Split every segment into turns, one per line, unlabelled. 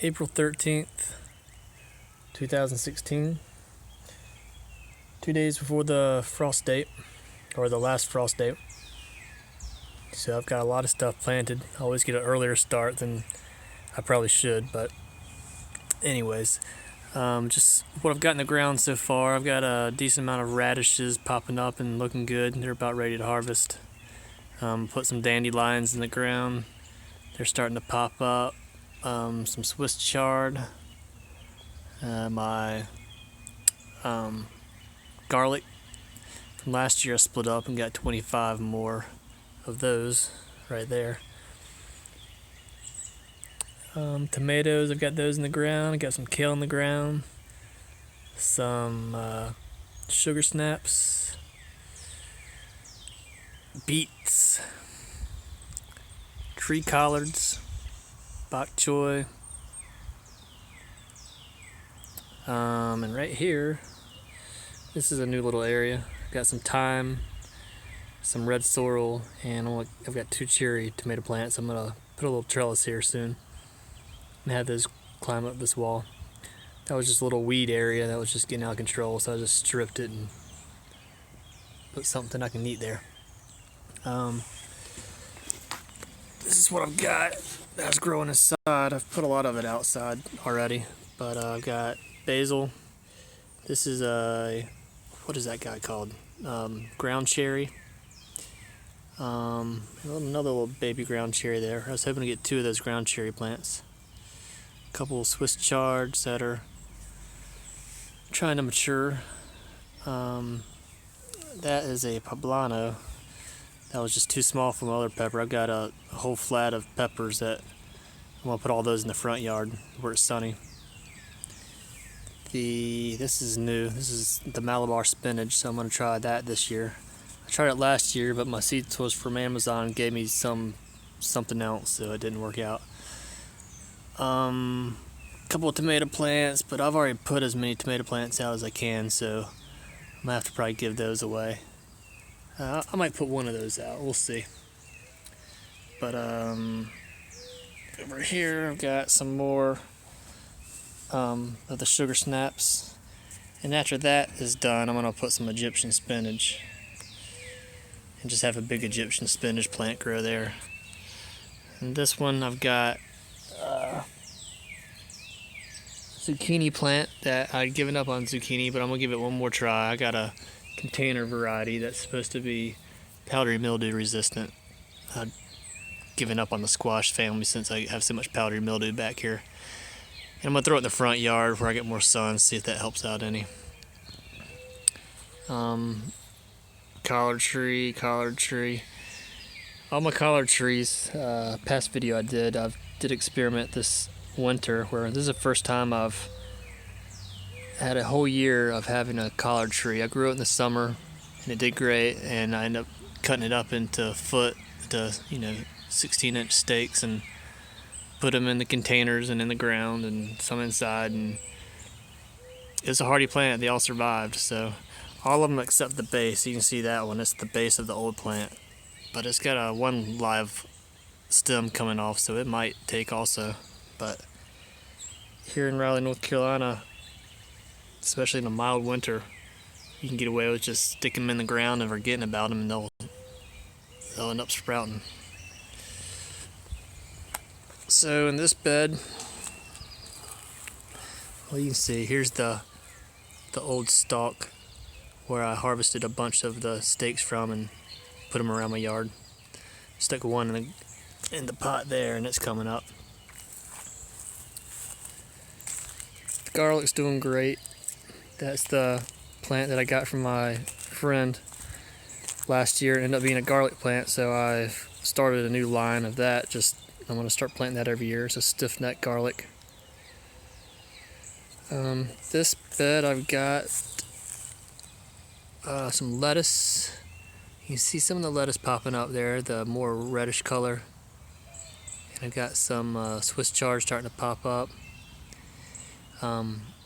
April 13th, 2016. 2 days before the frost date, or the last frost date. So I've got a lot of stuff planted. I always get an earlier start than I probably should, but anyways, just what I've got in the ground so far. I've got a decent amount of radishes popping up and looking good. They're about ready to harvest. Put some dandelions in the ground. They're starting to pop up. Some Swiss chard. My garlic from last year I split up and got 25 more of those right there. Tomatoes, I've got those in the ground. I got some kale in the ground. Some sugar snaps. Beets. Tree collards. Bok choy. And right here, this is a new little area. I've got some thyme, some red sorrel, and I've got 2 cherry tomato plants. I'm gonna put a little trellis here soon and have those climb up this wall. That was just a little weed area that was just getting out of control, so I just stripped it and put something I can eat there. This is what I've got that's growing inside. I've put a lot of it outside already, but I've got basil. This is what is that guy called? Ground cherry. Another little baby ground cherry there. I was hoping to get 2 of those ground cherry plants. A couple of Swiss chards that are trying to mature. That is a poblano. That was just too small for my other pepper. I've got a whole flat of peppers that I'm gonna put all those in the front yard where it's sunny. This is new. This is the Malabar Spinach, so I'm gonna try that this year. I tried it last year, but my seed source from Amazon gave me something else, so it didn't work out. Couple of tomato plants, but I've already put as many tomato plants out as I can, so I'm gonna have to probably give those away. I might put one of those out. We'll see. But over here I've got some more of the sugar snaps, and after that is done, I'm gonna put some Egyptian spinach and just have a big Egyptian spinach plant grow there. And this one I've got zucchini plant that I'd given up on zucchini, but I'm gonna give it one more try. I got a container variety that's supposed to be powdery mildew resistant. I've given up on the squash family since I have so much powdery mildew back here. And I'm gonna throw it in the front yard where I get more sun, see if that helps out any. Collard tree. All my collard trees, past video I did experiment this winter where this is the first time I've had a whole year of having a collard tree. I grew it in the summer and it did great, and I ended up cutting it up into 16-inch stakes and put them in the containers and in the ground and some inside, and it's a hardy plant. They all survived, so all of them except the base. You can see that one, it's the base of the old plant, but it's got a one live stem coming off, so it might take also. But here in Raleigh, North Carolina, especially in a mild winter, you can get away with just sticking them in the ground and forgetting about them, and they'll end up sprouting. So in this bed, well, you can see here's the old stalk where I harvested a bunch of the stakes from and put them around my yard. Stuck one in the pot there, and it's coming up. The garlic's doing great. That's the plant that I got from my friend last year. It ended up being a garlic plant, so I've started a new line of that. I'm going to start planting that every year. It's a stiff neck garlic. This bed I've got some lettuce. You can see some of the lettuce popping up there, the more reddish color. And I've got some Swiss chard starting to pop up.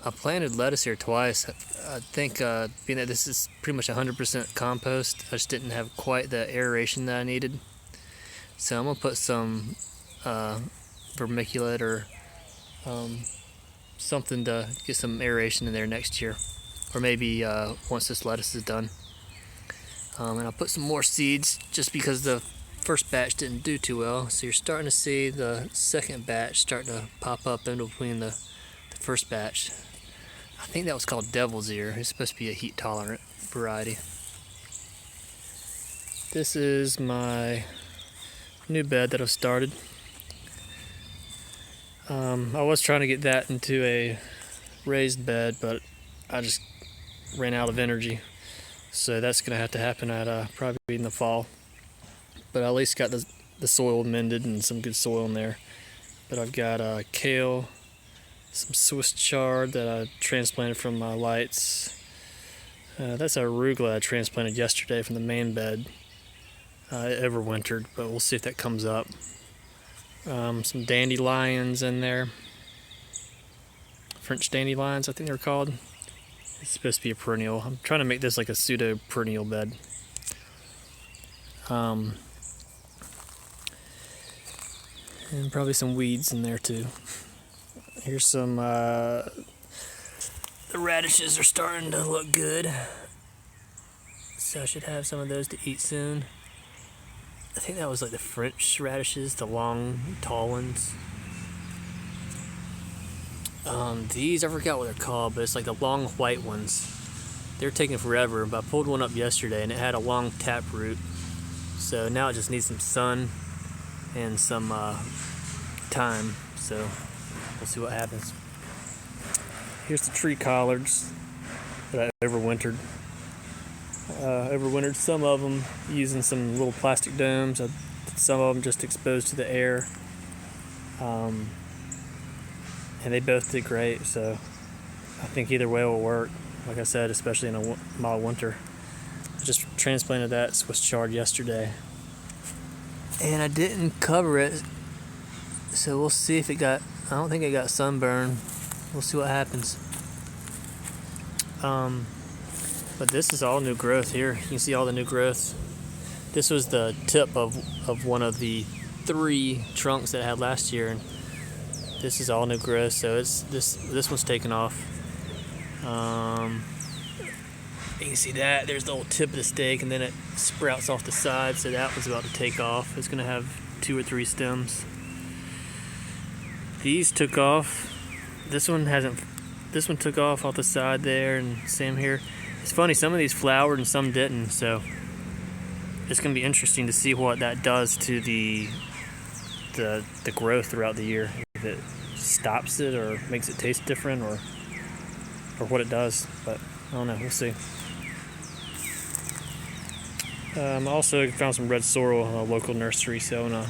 I planted lettuce here twice. I think being that this is pretty much 100% compost, I just didn't have quite the aeration that I needed. So I'm going to put some vermiculite or Something to get some aeration in there next year, or maybe once this lettuce is done. And I'll put some more seeds just because the first batch didn't do too well. So you're starting to see the second batch start to pop up in between the first batch. I think that was called Devil's Ear. It's supposed to be a heat tolerant variety. This is my new bed that I've started. I was trying to get that into a raised bed, but I just ran out of energy. So that's going to have to happen at probably in the fall. But I at least got the soil mended and some good soil in there. But I've got kale, some Swiss chard that I transplanted from my lights. That's arugula I transplanted yesterday from the main bed. It overwintered, but we'll see if that comes up. Some dandelions in there. French dandelions, I think they're called. It's supposed to be a perennial. I'm trying to make this like a pseudo perennial bed. And probably some weeds in there too. Here's some, the radishes are starting to look good. So I should have some of those to eat soon. I think that was like the French radishes, the long, tall ones. These, I forgot what they're called, but it's like the long white ones. They're taking forever, but I pulled one up yesterday and it had a long tap root. So now it just needs some sun and some thyme. So we'll see what happens. Here's the tree collards that I overwintered. Overwintered some of them using some little plastic domes. Some of them just exposed to the air. And they both did great, so I think either way will work. Like I said, especially in a mild winter. I just transplanted that Swiss chard yesterday. And I didn't cover it, so we'll see if it got, I don't think it got sunburned. We'll see what happens. But this is all new growth here. You can see all the new growth. This was the tip of one of the 3 trunks that I had last year, and this is all new growth. So it's this one's taken off. You can see that there's the old tip of the stake, and then it sprouts off the side. So that one's about to take off. It's gonna have 2 or 3 stems. These took off. This one hasn't. This one took off the side there, and same here. It's funny, some of these flowered and some didn't, so it's going to be interesting to see what that does to the growth throughout the year. If it stops it or makes it taste different, or what it does. But I don't know, we'll see. Also found some red sorrel in a local nursery, so I'm going to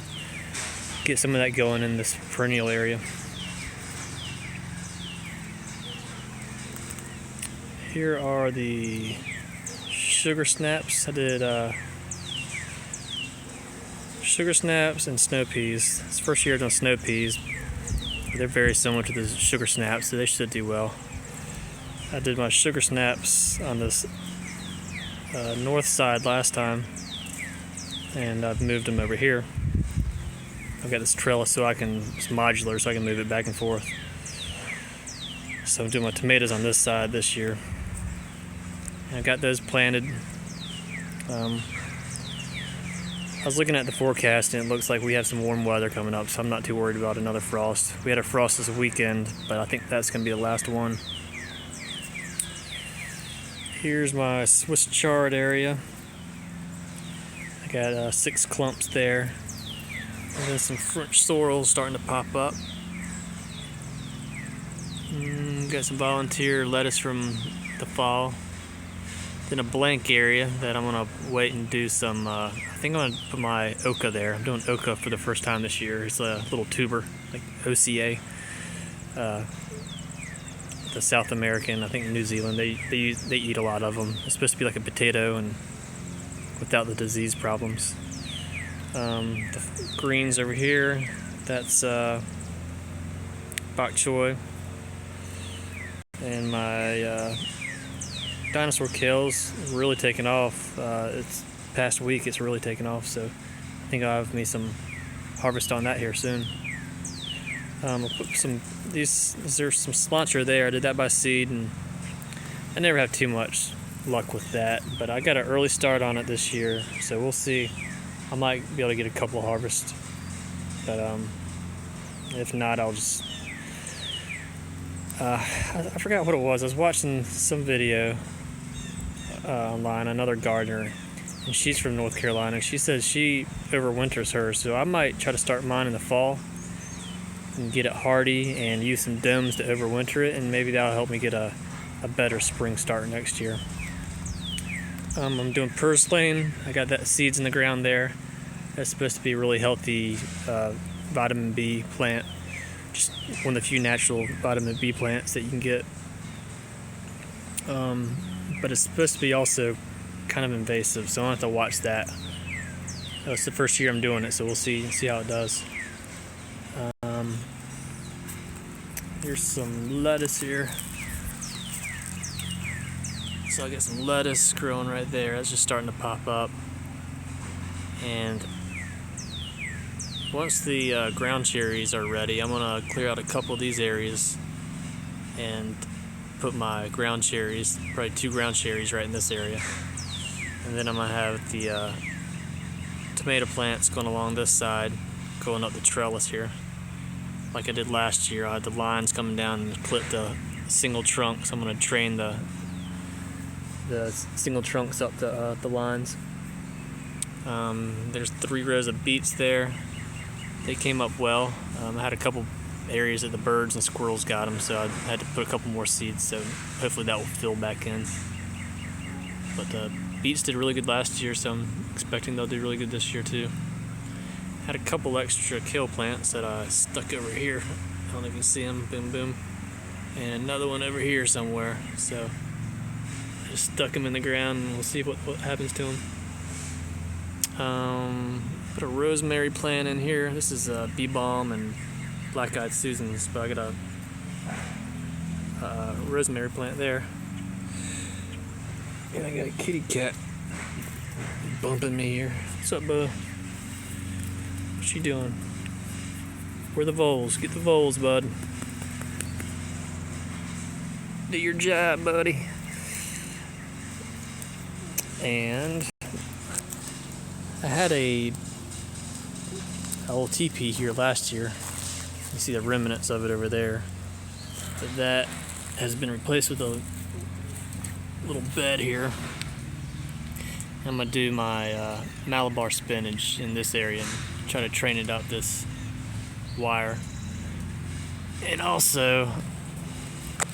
get some of that going in this perennial area. Here are the sugar snaps. I did sugar snaps and snow peas. It's the first year I've done snow peas. They're very similar to the sugar snaps, so they should do well. I did my sugar snaps on this north side last time, and I've moved them over here. I've got this trellis it's modular, so I can move it back and forth. So I'm doing my tomatoes on this side this year. I got those planted. I was looking at the forecast, and it looks like we have some warm weather coming up, so I'm not too worried about another frost. We had a frost this weekend, but I think that's going to be the last one. Here's my Swiss chard area. I got 6 clumps there. And then some French sorrel starting to pop up. Got some volunteer lettuce from the fall. Then a blank area that I'm going to wait and do some, I think I'm going to put my oca there. I'm doing oca for the first time this year. It's a little tuber, like OCA. The South American, I think New Zealand, they eat a lot of them. It's supposed to be like a potato and without the disease problems. The greens over here, that's bok choy. And my dinosaur kale's really taken off. It's past week, it's really taken off, so I think I'll have me some harvest on that here soon. I'll put some, there's some cilantro there. I did that by seed, and I never have too much luck with that, but I got an early start on it this year, so we'll see. I might be able to get a couple of harvests, but if not, I'll just I forgot what it was. I was watching some video online, another gardener, and she's from North Carolina. She says she overwinters hers, so I might try to start mine in the fall and get it hardy and use some domes to overwinter it, and maybe that'll help me get a better spring start next year. I'm doing purslane. I got that seeds in the ground there. That's supposed to be a really healthy vitamin B plant. Just one of the few natural vitamin B plants that you can get. But it's supposed to be also kind of invasive, so I'll have to watch that. It's the first year I'm doing it, so we'll see how it does. Here's some lettuce here. So I got some lettuce growing right there. That's just starting to pop up. And once the ground cherries are ready, I'm gonna clear out a couple of these areas and put my ground cherries, probably 2 ground cherries right in this area. And then I'm gonna have the tomato plants going along this side, going up the trellis here. Like I did last year, I had the lines coming down and clip the single trunks. I'm gonna train the single trunks up the lines. There's 3 rows of beets there. They came up well. I had a couple areas that the birds and squirrels got them, so I had to put a couple more seeds, so hopefully that will fill back in. But the beets did really good last year, so I'm expecting they'll do really good this year too. Had a couple extra kale plants that I stuck over here. I don't know if you can see them, boom boom. And another one over here somewhere, so I just stuck them in the ground and we'll see what happens to them. Put a rosemary plant in here. This is bee balm and black-eyed Susans, but I got a rosemary plant there. And I got a kitty cat bumping me here. What's up, bud? What's she doing? Where are the voles? Get the voles, bud. Do your job, buddy. And I had a old teepee here last year. You see the remnants of it over there. But that has been replaced with a little bed here. I'm gonna do my Malabar spinach in this area and try to train it up this wire. And also,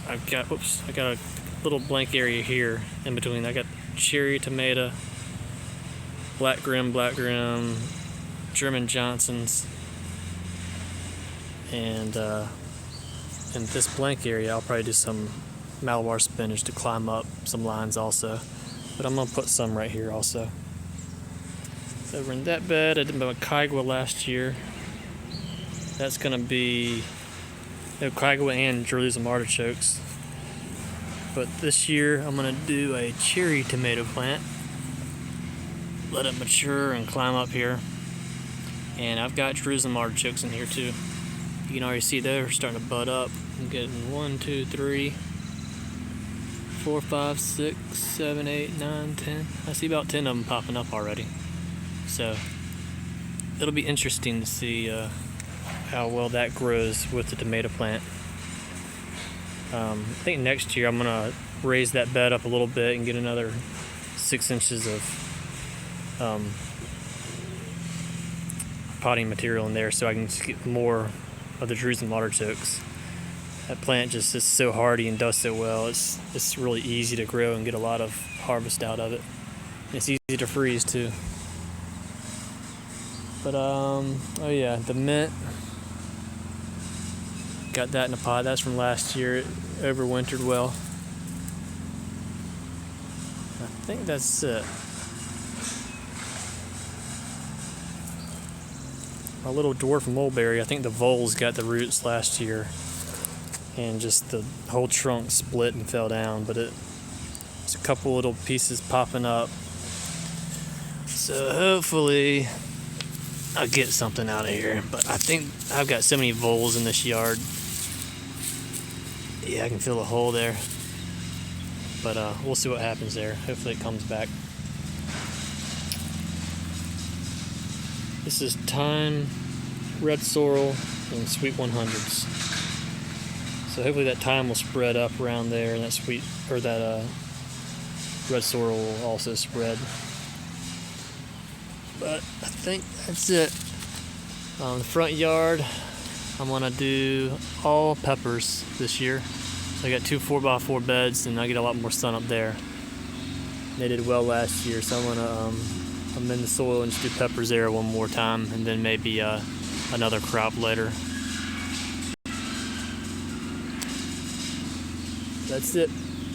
I got a little blank area here in between. I got cherry tomato, black grim, German Johnsons, and in this blank area I'll probably do some Malabar spinach to climb up some lines also, but I'm gonna put some right here also. So over in that bed I did my kaigwa last year. That's gonna be kaigwa and Jerusalem artichokes, but this year I'm gonna do a cherry tomato plant, let it mature and climb up here. And I've got Jerusalem artichokes in here too. You can already see they're starting to bud up. I'm getting 1, 2, 3, 4, 5, 6, 7, 8, 9, 10. I see about 10 of them popping up already. So it'll be interesting to see how well that grows with the tomato plant. I think next year I'm gonna raise that bed up a little bit and get another 6 inches of potting material in there, so I can get more of the Jerusalem artichokes. That plant just is so hardy and does so well. It's really easy to grow and get a lot of harvest out of it. It's easy to freeze too. But oh yeah, the mint, got that in a pot. That's from last year. It overwintered well. I think that's it. My little dwarf mulberry, I think the voles got the roots last year and just the whole trunk split and fell down, but it's a couple little pieces popping up. So hopefully I'll get something out of here. But I think I've got so many voles in this yard. Yeah, I can feel a hole there. But we'll see what happens there. Hopefully it comes back. This is thyme, red sorrel, and sweet 100s. So hopefully that thyme will spread up around there, and that sweet, or that red sorrel will also spread. But I think that's it. The front yard, I'm gonna do all peppers this year. So I got 2 4x4 beds, and I get a lot more sun up there. They did well last year, so I'm gonna amend the soil and just do peppers there one more time, and then maybe another crop later. That's it.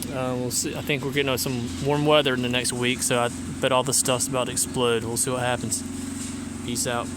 We'll see. I think we're getting some warm weather in the next week, so I bet all this stuff's about to explode. We'll see what happens. Peace out.